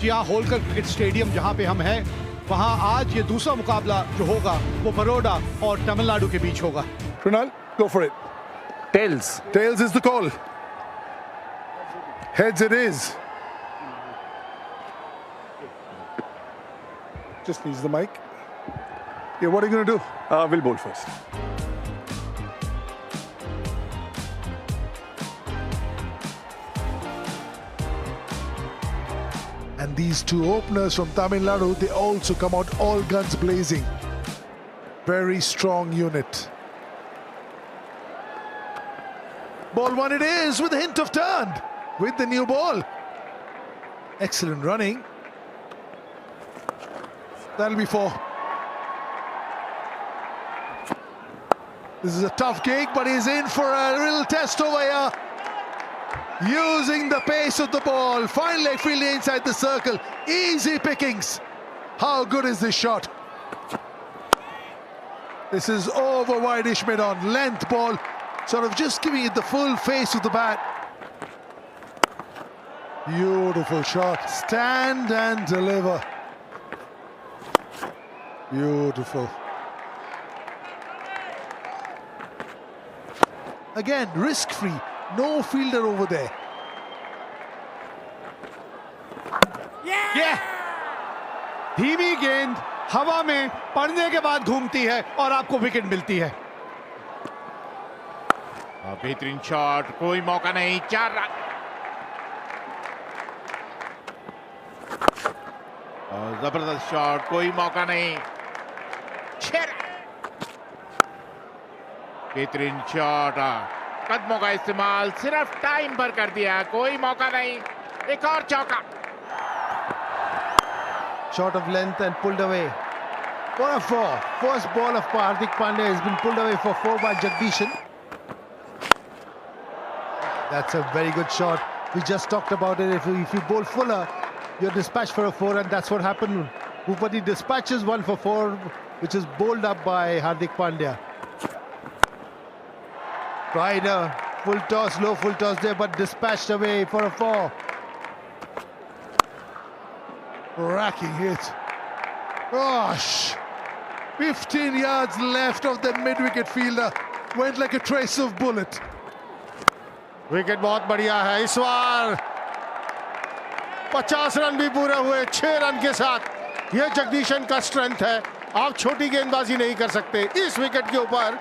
किया Holkar cricket stadium जहां पे हम हैं, वहां आज ये दूसरा मुकाबला जो होगा वो बड़ौदा और तमिलनाडु के बीच होगा। Krunal, go for it. Tails. Tails is the call. Heads it is. Just needs the mic. Yeah, what are you going to do? We'll bowl first. And these two openers from Tamil Nadu, they also come out all guns blazing. Very strong unit. Ball one it is with a hint of turn with the new ball. Excellent running. That'll be four. This is a tough gig, but he's in for a little test over here. Using the pace of the ball, fine leg fielding inside the circle, easy pickings. How good is this shot? This is over wide-ish mid-on, length ball, sort of just giving it the full face of the bat. Beautiful shot, stand and deliver. Beautiful. Again, risk-free. No fielder over there. Yeah! धीमी गेंद हवा में पड़ने के बाद घूमती है और आपको विकेट मिलती है। बेहतरीन शॉट, कोई मौका नहीं, 4 रन। जबरदस्त शॉट, कोई मौका नहीं, 6 रन। बेहतरीन शॉट, कदमों का इस्तेमाल सिर्फ टाइम पर कर दिया, कोई मौका नहीं, एक और चौका। Shot of length and pulled away for a 4. First ball of Hardik Pandya has been pulled away for 4 by Jagdishan. That's a very good shot. We just talked about it. If you bowl fuller, you're dispatched for a 4, and that's what happened. Bhupati dispatches 1 for 4, which is bowled up by Hardik Pandya. Tried a full toss, low full toss there, but dispatched away for a 4. Racking hit. Gosh! 15 yards left of the mid-wicket fielder. Went like a trace of bullet. Wicket बहुत बढ़िया है इस बार। 50 run भी पूरे हुए 6 run के साथ। यह जगदीशन का स्ट्रेंथ है। आप छोटी गेंदबाजी नहीं कर सकते। इस विकेट के ऊपर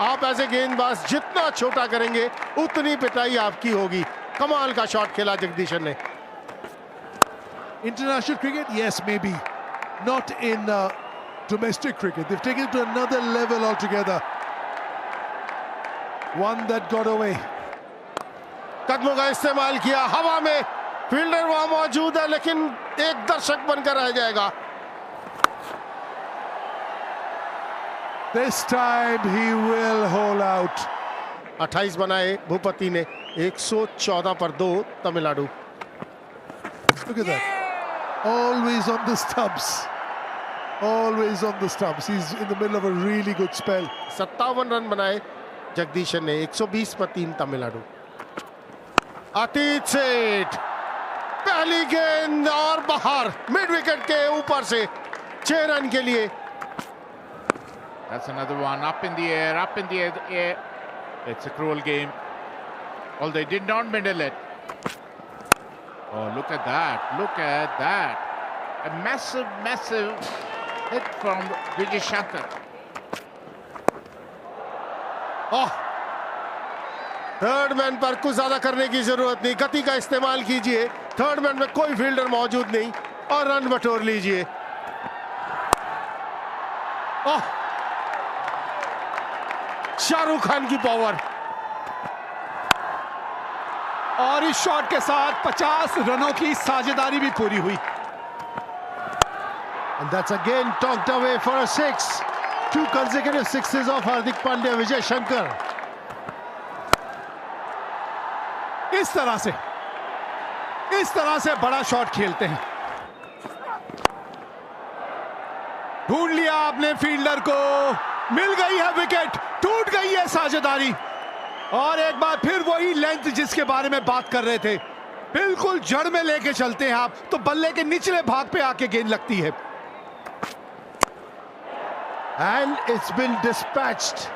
आप ऐसे गेंदबाज जितना छोटा करेंगे उतनी पिटाई आपकी होगी। कमाल का शॉट खेला जगदीशन ने। International cricket, yes, maybe. Not in domestic cricket. They've taken it to another level altogether. One that got away. कदमों का इस्तेमाल किया, हवा में फील्डर वहां मौजूद है लेकिन एक दर्शक बनकर रह जाएगा। This time he will hold out. 28 बनाए भूपति ने, 114 पर 2 Tamil Nadu. Look at that. Always on the stumps. Always on the stumps. He's in the middle of a really good spell. 57 run बनाए जगदीशन ने, 120 पर 3 तमिलनाडु। अतीत सेठ पहली गेंद और बाहर, मिड विकेट के ऊपर से 6 रन के लिए। That's another one, up in the air, up in the air. It's a cruel game. Although they did not middle it. Oh, look at that, look at that. A massive, massive hit from Vijay Shankar. Oh, third man पर कुछ ज्यादा करने की जरूरत नहीं, गति का इस्तेमाल कीजिए। थर्ड मैन में कोई फील्डर मौजूद नहीं और रन बटोर लीजिए। ओह, शाहरुख खान की पावर। और इस शॉट के साथ 50 रनों की साझेदारी भी पूरी हुई। And that's again talked away for a 6. 2 consecutive sixes of Hardik Pandya, Vijay Shankar. इस तरह से बड़ा शॉट खेलते हैं। ढूंढ लिया आपने फील्डर को, मिल गई है विकेट, टूट गई है साझेदारी और एक बार फिर वही लेंथ जिसके बारे में बात कर रहे थे, बिल्कुल जड़ में लेके चलते हैं आप तो बल्ले के निचले भाग पे आके गेंद लगती है। And it's been dispatched.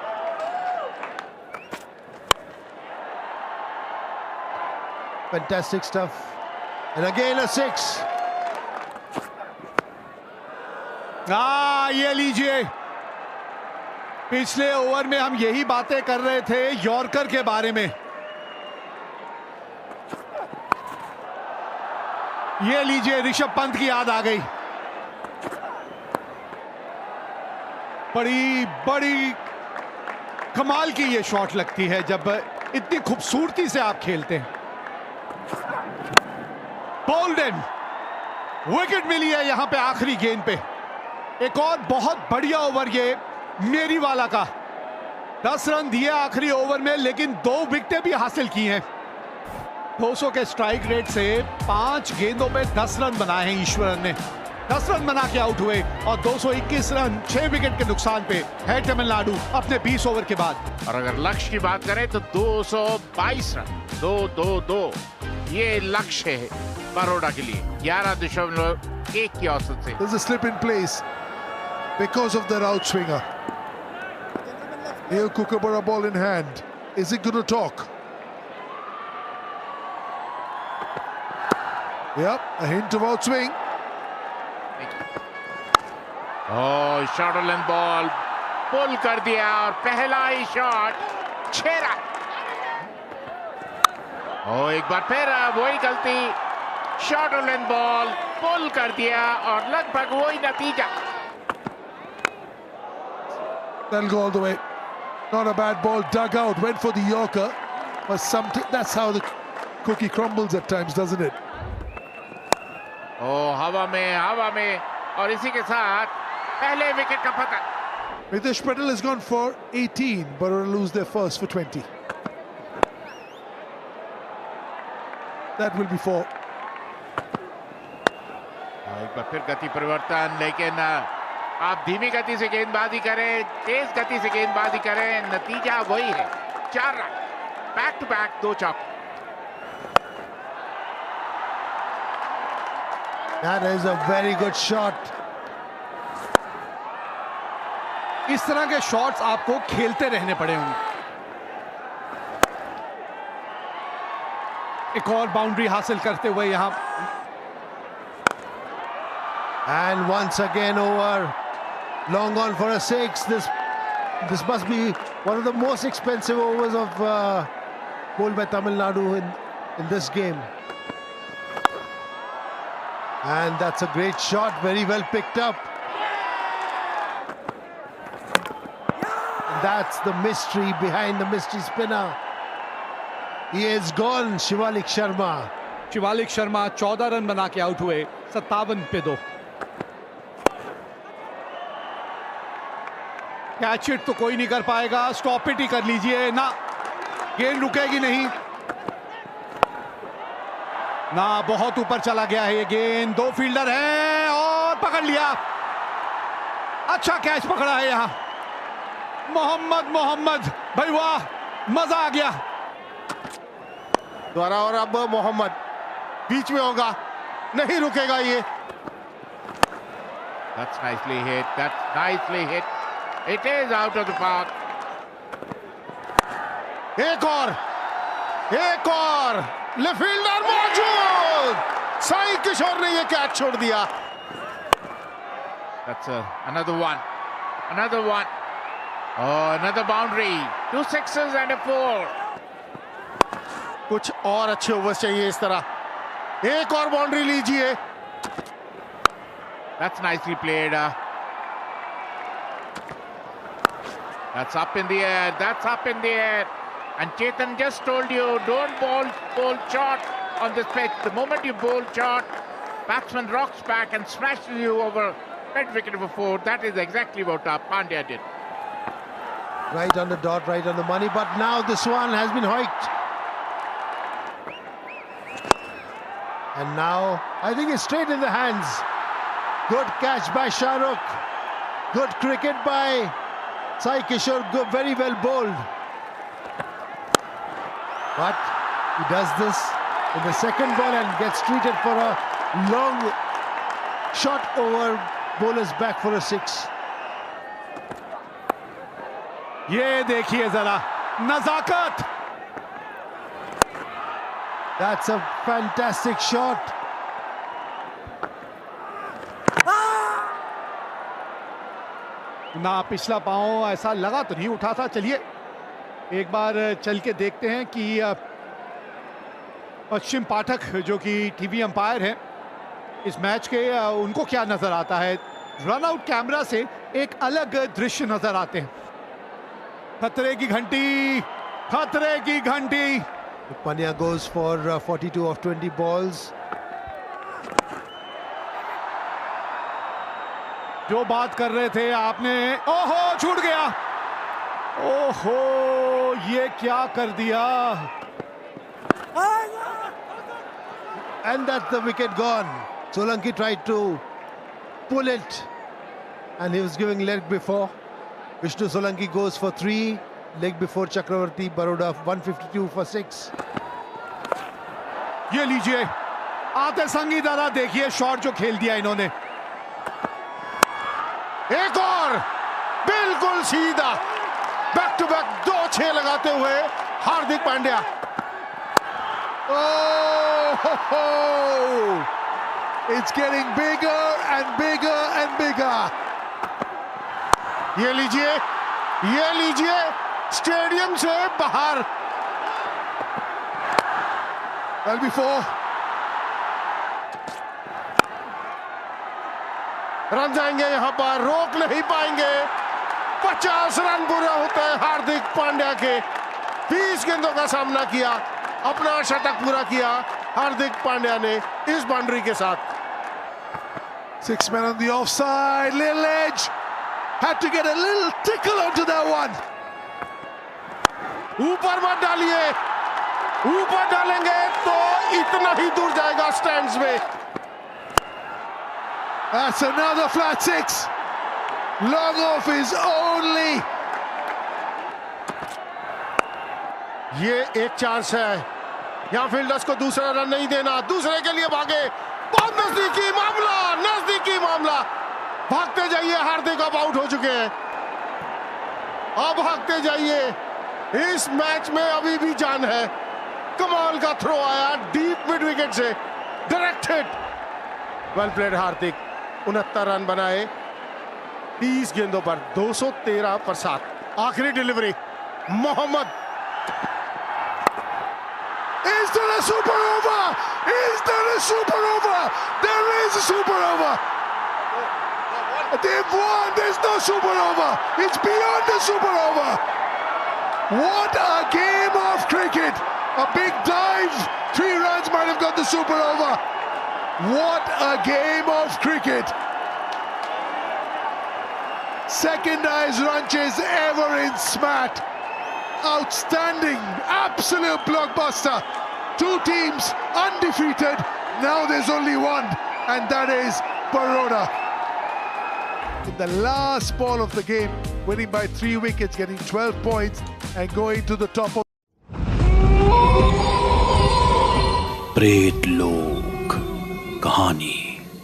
Fantastic stuff. And again a 6. ये लीजिए, पिछले ओवर में हम यही बातें कर रहे थे यॉर्कर के बारे में। ये लीजिए, ऋषभ पंत की याद आ गई। बड़ी बड़ी कमाल की ये शॉट लगती है जब इतनी खूबसूरती से आप खेलते हैं। बोल्डन, विकेट मिली है यहां पे आखिरी गेंद पे। एक और बहुत बढ़िया ओवर ये मेरी वाला का। 10 रन दिए आखिरी ओवर में, लेकिन 2 विकेटें भी हासिल की हैं। 200 के स्ट्राइक रेट से 5 गेंदों पे 10 रन बनाए हैं ईश्वरन ने। 10 रन बना के आउट हुए और 221 रन 6 विकेट के नुकसान पे है तमिलनाडु अपने 20 ओवर के बाद। और अगर लक्ष्य की बात करें तो 222 रन 2-2-2 ये लक्ष्य है बड़ौदा के लिए 11.1 की औसत से। There's a slip in place because of their outswinger. Here Kookaburra ball in hand. Is it going to talk? Yep, a hint of outswing. Short length ball pull कर दिया और पहला ही शॉट 6 रन। एक बार फिर वही गलती, शॉर्ट लेंथ बॉल पुल कर दिया और लगभग वही नतीजा। That'll go all the way. Not a bad ball, dug out, went for the Yorker. But that's how the cookie crumbles at times, doesn't it? हवा में और इसी के साथ पहले विकेट का पतन। Mitesh Patel has gone for 18, but will lose their first for 20. That will be 4. एक बार फिर गति परिवर्तन, लेकिन आप धीमी गति से गेंदबाजी करें, तेज गति से गेंदबाजी करें, नतीजा वही है 4 रन। बैक टू बैक 2 चौके। That is a very good shot. इस तरह के शॉट्स आपको खेलते रहने पड़े होंगे। एक और बाउंड्री हासिल करते हुए यहां। And once again over. Long on for a 6. This must be one of the most expensive overs of bowled by Tamil Nadu in this game. And that's a great shot, very well picked up. And that's the mystery behind the mystery spinner. He is gone, Shivalik Sharma. Shivalik Sharma 14 run बना के out हुए 57 पे 2। Catch it तो कोई नहीं कर पाएगा, stop it ही कर लीजिए ना, गेंद रुकेगी नहीं ना। बहुत ऊपर चला गया है ये गेंद, 2 फील्डर हैं और पकड़ लिया। अच्छा कैच पकड़ा है यहां मोहम्मद भाई, वाह, मजा आ गया। द्वारा और अब मोहम्मद बीच में होगा, नहीं रुकेगा ये। That's nicely hit. It is out of the park. एक और लेफ्ट फील्डर मौजूद, साई किशोर ने ये कैच छोड़ दिया। That's another one. Another boundary. 2 sixes and a 4. कुछ और अच्छे ओवर्स चाहिए इस तरह। एक और बाउंड्री लीजिए। That's nicely played. That's up in the air. And Chetan just told you, don't bowl short on this pitch. The moment you bowl short, batsman rocks back and smashes you over mid-wicket for 4. That is exactly what Pandya did. Right on the dot, right on the money. But now this one has been hoiked. And now I think it's straight in the hands. Good catch by Shahrukh. Good cricket by Sai Kishore. Good, very well bowled. But he does this in the second ball and gets treated for a long shot over bowler's back for a 6. ये देखिए जरा नजाकत. That's a fantastic shot. ना पिछला पांव ऐसा लगा तो नहीं उठा था. चलिए एक बार चल के देखते हैं कि पश्चिम पाठक जो कि टीवी अंपायर हैं इस मैच के, उनको क्या नजर आता है. रन आउट कैमरा से एक अलग दृश्य नजर आते हैं. खतरे की घंटी, खतरे की घंटी. Pandya goes for 42 of 20 balls. जो बात कर रहे थे आपने, ओहो छूट गया. ओहो ये क्या कर दिया. And that's the wicket gone. Solanki tried to pull it and he was giving leg before. Vishnu Solanki goes for 3, leg before Chakravarti. Baroda 152 for 6. ये लीजिए आते संगी दादा, देखिए शॉट जो खेल दिया इन्होंने. एक और बिल्कुल सीधा बैक टू बैक 2-6 लगाते हुए Hardik Pandya. Oh, it's getting bigger and bigger and bigger. ये लीजिए स्टेडियम से बाहर. Well, before रन जाएंगे यहां पर, रोक नहीं पाएंगे. 50 रन पूरे होते हैं हार्दिक पांड्या के. 20 गेंदों का सामना किया, अपना शतक पूरा किया हार्दिक पांड्या ने इस बाउंड्री के साथ. 6 men on the offside, little edge. Had to get a little tickle onto that one. ऊपर मत डालिए, ऊपर डालेंगे तो इतना ही दूर जाएगा स्टैंड्स में. That's another flat 6. Long off is only. ये एक चांस है, यहां फील्डर्स को दूसरा रन नहीं देना. दूसरे के लिए भागे, बहुत नजदीकी मामला. भागते जाइए, हार्दिक अब आउट हो चुके हैं. अब भागते जाइए, इस मैच में अभी भी जान है. कमाल का थ्रो आया डीप मिड विकेट से, direct hit. Well played Hardik. 69 run बनाए 30 गेंदों पर, 213 पर 7. आखिरी delivery Mohammed. Is there a super over? Is there a super over? There is a super over. They've won. There's no super over. It's beyond the super over. What a game of cricket. A big dive. 3 runs might have got the super over. What a game of cricket. Second highest run chase ever in SMAT. Outstanding, absolute blockbuster. 2 teams undefeated. Now there's only one, and that is Baroda. In the last ball of the game, winning by 3 wickets, getting 12 points and going to the top of. प्रेत लोक, कहानी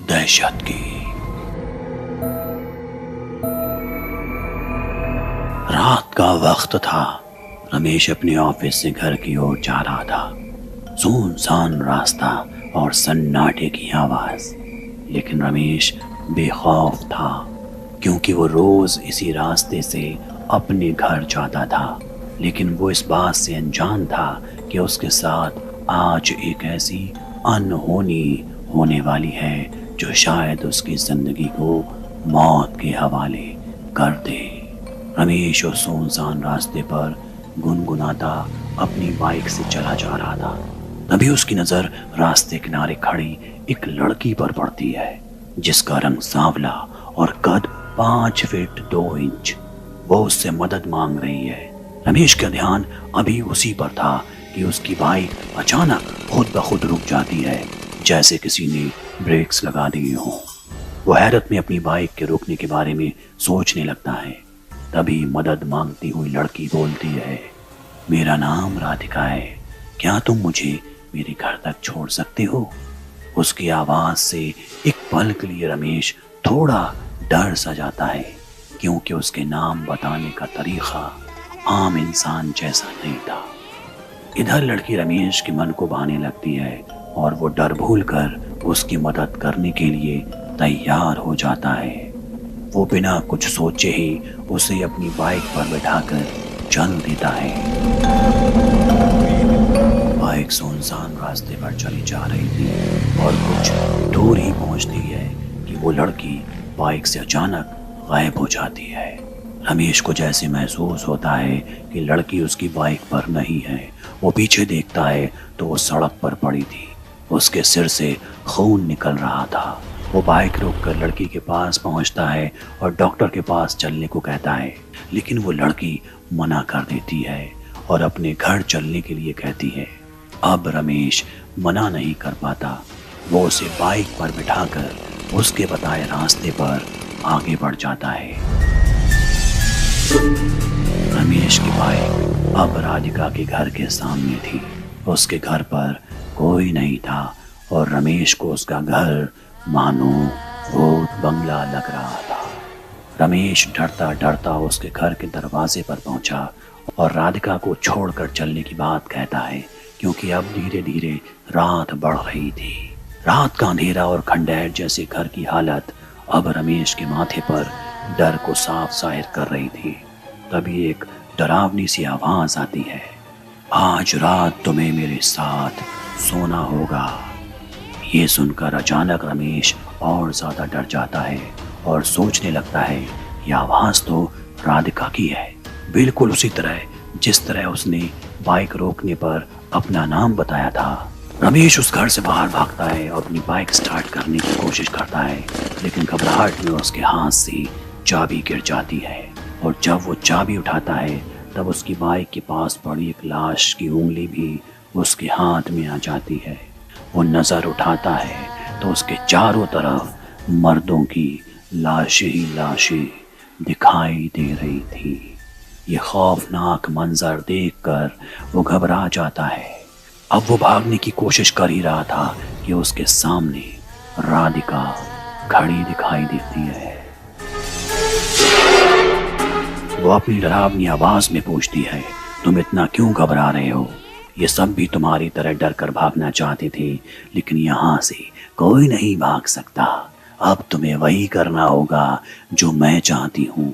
दहशत की. रात का वक्त था. रमेश अपने ऑफिस से घर की ओर जा रहा था. सुनसान रास्ता और सन्नाटे की आवाज. लेकिन रमेश बेखौफ था, क्योंकि वो रोज इसी रास्ते से अपने घर जाता था. लेकिन वो इस बात से अनजान था कि उसके साथ आज एक ऐसी अनहोनी होने वाली है जो शायद उसकी जिंदगी को मौत के हवाले कर दे. रमेश उस सुनसान रास्ते पर गुनगुनाता अपनी बाइक से चला जा रहा था. तभी उसकी नजर रास्ते किनारे खड़ी एक लड़की पर पड़ती है, जिसका रंग सांवला और कद 5 फीट 2 इंच. वो उससे मदद मांग रही है. रमेश का ध्यान अभी उसी पर था कि उसकी बाइक अचानक खुद ब खुद रुक जाती है, जैसे किसी ने ब्रेक्स लगा दिए हों. वो हैरत में अपनी बाइक के रुकने के बारे में सोचने लगता है. तभी मदद मांगती हुई लड़की बोलती है, मेरा नाम राधिका है. क्या तुम मुझे मेरे घर तक छोड़ सकते हो? उसकी आवाज से एक पल के लिए रमेश थोड़ा डर सा जाता है, क्योंकि उसके नाम बताने का तरीका आम इंसान जैसा नहीं था। इधर लड़की रमेश के मन को भाने लगती है और वो डर भूलकर उसकी मदद करने के लिए तैयार हो जाता है। वो बिना कुछ सोचे ही उसे अपनी बाइक पर बैठाकर चल देता है। बाइक सुनसान रास्ते पर चली जा रही थी और कुछ दूर ही पहुंचती है कि वो लड़की बाइक से अचानक गायब हो जाती है। रमेश को जैसे महसूस होता है कि लड़की उसकी बाइक पर नहीं है। वो पीछे देखता है तो वो सड़क पर पड़ी थी, उसके सिर से खून निकल रहा था। वो बाइक रोककर लड़की के पास पहुंचता है और डॉक्टर के पास चलने को कहता है, लेकिन वो लड़की मना कर देती है और अपने घर चलने के लिए कहती है। अब रमेश मना नहीं कर पाता। वो उसे बाइक पर बिठाकर उसके बताए रास्ते पर आगे बढ़ जाता है। रमेश की बाइक अब राधिका के घर के सामने थी। उसके घर पर कोई नहीं था और रमेश को उसका घर मानो भूत बंगला लग रहा था। रमेश डरता डरता उसके घर के दरवाजे पर पहुंचा और राधिका को छोड़कर चलने की बात कहता है, क्योंकि अब धीरे धीरे रात बढ़ रही थी। रात का अंधेरा और खंडहर जैसे घर की हालत अब रमेश के माथे पर डर को साफ जाहिर कर रही थी। तभी एक डरावनी सी आवाज आती है, आज रात तुम्हें मेरे साथ सोना होगा। ये सुनकर अचानक रमेश और ज्यादा डर जाता है और सोचने लगता है, यह आवाज तो राधिका की है, बिल्कुल उसी तरह जिस तरह उसने बाइक रोकने पर अपना नाम बताया था। रमेश उस घर से बाहर भागता है और अपनी बाइक स्टार्ट करने की कोशिश करता है, लेकिन घबराहट में उसके हाथ से चाबी गिर जाती है और जब वो चाबी उठाता है तब उसकी बाइक के पास पड़ी एक लाश की उंगली भी उसके हाथ में आ जाती है। वो नजर उठाता है तो उसके चारों तरफ मर्दों की लाशें ही लाशें दिखाई दे रही थी। ये खौफनाक मंजर देखकर वो घबरा जाता है। अब वो भागने की कोशिश कर ही रहा था कि उसके सामने राधिका खड़ी दिखाई देती है। वो अपनी डरावनी आवाज में पूछती है, तुम इतना क्यों घबरा रहे हो? ये सब भी तुम्हारी तरह डर कर भागना चाहते थे, लेकिन यहाँ से कोई नहीं भाग सकता। अब तुम्हें वही करना होगा जो मैं चाहती हूँ।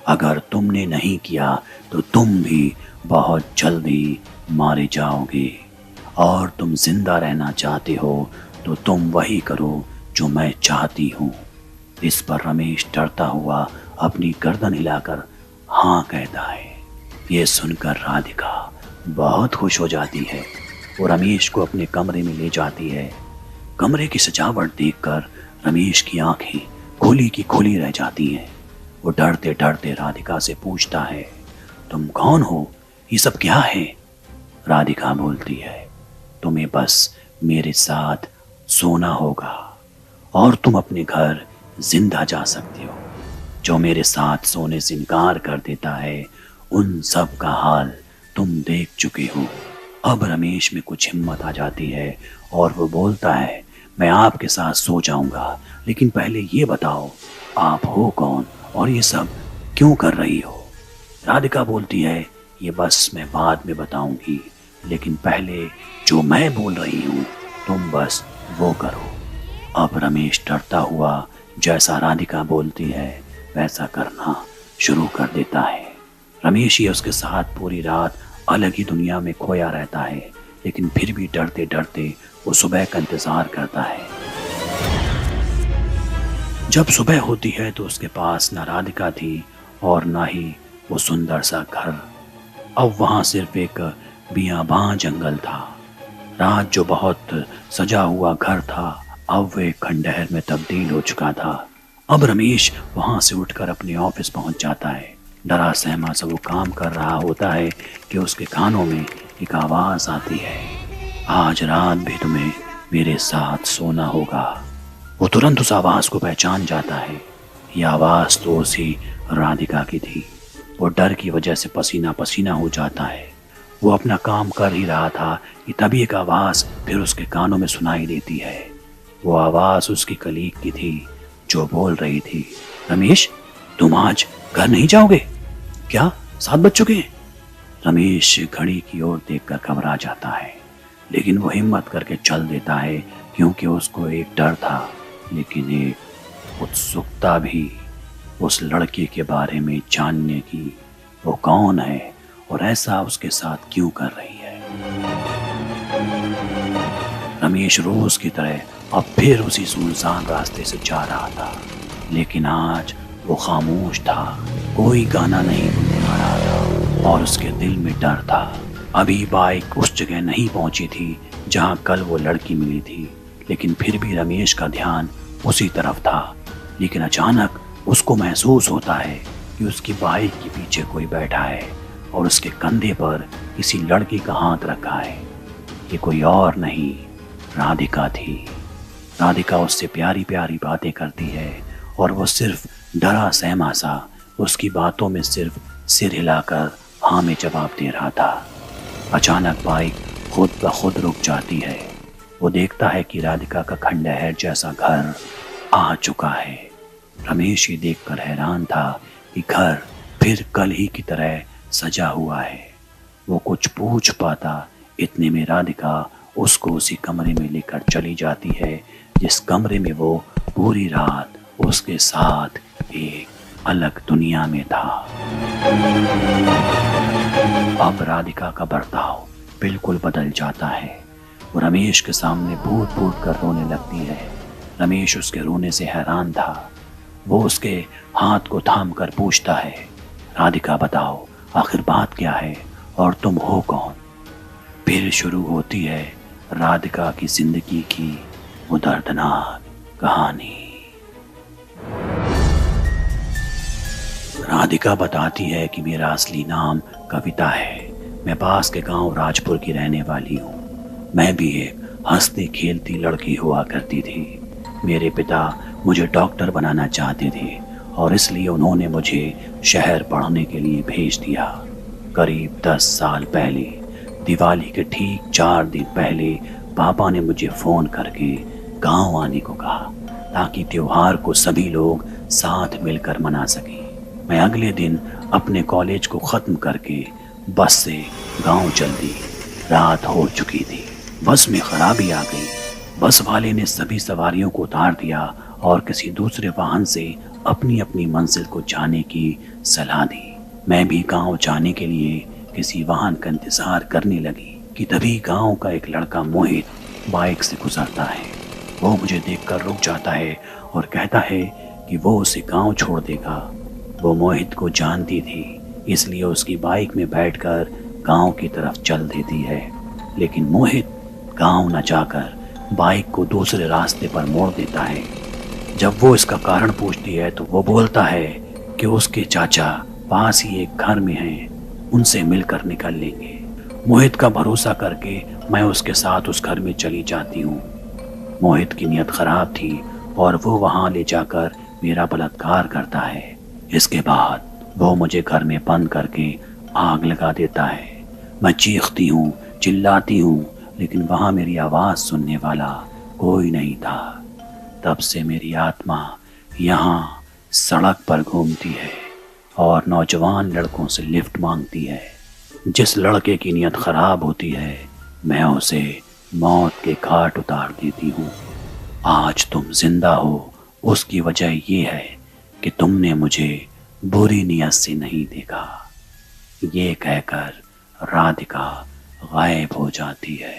अगर तुमने नहीं किया तो तुम भी बहुत जल्दी मारे जाओगे, और तुम जिंदा रहना चाहते हो तो तुम वही करो जो मैं चाहती हूँ। इस पर रमेश डरता हुआ अपनी गर्दन हिलाकर हाँ कहता है। ये सुनकर राधिका बहुत खुश हो जाती है। वो रमेश को अपने कमरे में ले जाती है। कमरे की सजावट देखकर रमेश की आंखें खुली की खुली रह जाती हैं। वो डरते डरते राधिका से पूछता है, तुम कौन हो? ये सब क्या है? राधिका बोलती है, तुम्हें बस मेरे साथ सोना होगा और तुम अपने घर जिंदा जा सकते हो। जो मेरे साथ सोने से इनकार कर देता है उन सब का हाल तुम देख चुके हो। अब रमेश में कुछ हिम्मत आ जाती है और वो बोलता है, मैं आपके साथ सो जाऊंगा, लेकिन पहले ये बताओ आप हो कौन और ये सब क्यों कर रही हो? राधिका बोलती है, ये बस मैं बाद में बताऊंगी, लेकिन पहले जो मैं बोल रही हूँ तुम बस वो करो। अब रमेश डरता हुआ जैसा राधिका बोलती है वैसा करना शुरू कर देता है। रमेश ये उसके साथ पूरी रात अलग ही दुनिया में खोया रहता है, लेकिन फिर भी डरते डरते वो सुबह का इंतजार करता है। जब सुबह होती है तो उसके पास ना राधिका थी और ना ही वो सुंदर सा घर। अब वहां सिर्फ एक बियाबां जंगल था। रात जो बहुत सजा हुआ घर था अब वो एक खंडहर में तब्दील हो चुका था। अब रमेश वहां से उठकर अपने ऑफिस पहुंच जाता है। डरा सहमा सा वो काम कर रहा होता है कि उसके कानों में एक आवाज आती है, आज रात भी तुम्हें मेरे साथ सोना होगा। वो तुरंत उस आवाज को पहचान जाता है। ये आवाज तो उसी राधिका की थी। वो डर की वजह से पसीना पसीना हो जाता है वो अपना काम कर ही रहा था कि तभी एक आवाज फिर उसके कानों में सुनाई देती है। वो आवाज उसकी कलीग की थी जो बोल रही थी, रमेश तुम आज घर नहीं जाओगे क्या? 7 बज चुके हैं। रमेश घड़ी की ओर देखकर घबरा जाता है, लेकिन वो हिम्मत करके चल देता है क्योंकि उसको एक डर था, लेकिन एक उत्सुकता भी उस लड़के के बारे में जानने की। वो कौन है और ऐसा उसके साथ क्यों कर रही है। रमेश रोज की तरह अब फिर उसी सुनसान रास्ते से जा रहा था, लेकिन आज वो खामोश था। कोई गाना नहीं गुनगुना आ रहा था और उसके दिल में डर था। अभी बाइक उस जगह नहीं पहुंची थी जहां कल वो लड़की मिली थी, लेकिन फिर भी रमेश का ध्यान उसी तरफ था। लेकिन अचानक उसको महसूस होता है कि उसकी बाइक के पीछे कोई बैठा है और उसके कंधे पर किसी लड़की का हाथ रखा है। ये कोई और नहीं, राधिका थी। राधिका उससे प्यारी प्यारी बातें करती है और वो सिर्फ डरा सहमा सा उसकी बातों में सिर्फ सिर हिलाकर हाँ में जवाब दे रहा था। अचानक बाइक खुद ब खुद रुक जाती है। वो देखता है कि राधिका का खंडहर जैसा घर आ चुका है। रमेश ये देखकर हैरान था कि घर फिर कल ही की तरह सजा हुआ है। वो कुछ पूछ पाता इतने में राधिका उसको उसी कमरे में लेकर चली जाती है जिस कमरे में वो पूरी रात उसके साथ एक अलग दुनिया में था। अब राधिका का बर्ताव बिल्कुल बदल जाता है। वो रमेश के सामने फूट फूट कर रोने लगती है। रमेश उसके रोने से हैरान था। वो उसके हाथ को थाम कर पूछता है, राधिका बताओ आखिर बात क्या है और तुम हो कौन? फिर शुरू होती है राधिका की जिंदगी की वो दर्दनाक कहानी। राधिका बताती है कि मेरा असली नाम कविता है। मैं पास के गांव राजपुर की रहने वाली हूँ। मैं भी एक हंसती खेलती लड़की हुआ करती थी। मेरे पिता मुझे डॉक्टर बनाना चाहते थे और इसलिए उन्होंने मुझे शहर पढ़ने के लिए भेज दिया। करीब 10 साल पहले दिवाली के ठीक 4 दिन पहले पापा ने मुझे फ़ोन करके गांव आने को कहा ताकि त्योहार को सभी लोग साथ मिलकर मना सकें। मैं अगले दिन अपने कॉलेज को ख़त्म करके बस से गांव चल दी। रात हो चुकी थी। बस में खराबी आ गई। बस वाले ने सभी सवारियों को उतार दिया और किसी दूसरे वाहन से अपनी अपनी मंजिल को जाने की सलाह दी। मैं भी गांव जाने के लिए किसी वाहन का इंतजार करने लगी कि तभी गांव का एक लड़का मोहित बाइक से गुजरता है। वो मुझे देखकर रुक जाता है और कहता है कि वो उसे गांव छोड़ देगा। वो मोहित को जानती थी, इसलिए उसकी बाइक में बैठकर गांव की तरफ चल देती है। लेकिन मोहित गांव न जाकर बाइक को दूसरे रास्ते पर मोड़ देता है। जब वो इसका कारण पूछती है तो वो बोलता है कि उसके चाचा पास ही एक घर में हैं, उनसे मिलकर निकल लेंगे। मोहित का भरोसा करके मैं उसके साथ उस घर में चली जाती हूँ। मोहित की नीयत खराब थी और वो वहाँ ले जाकर मेरा बलात्कार करता है। इसके बाद वो मुझे घर में बंद करके आग लगा देता है। मैं चीखती हूँ, चिल्लाती हूँ, लेकिन वहाँ मेरी आवाज़ सुनने वाला कोई नहीं था। तब से मेरी आत्मा यहाँ सड़क पर घूमती है और नौजवान लड़कों से लिफ्ट मांगती है। जिस लड़के की नीयत खराब होती है मैं उसे मौत के घाट उतार देती हूँ। आज तुम जिंदा हो उसकी वजह ये है कि तुमने मुझे बुरी नीयत से नहीं देखा। ये कहकर राधिका गायब हो जाती है।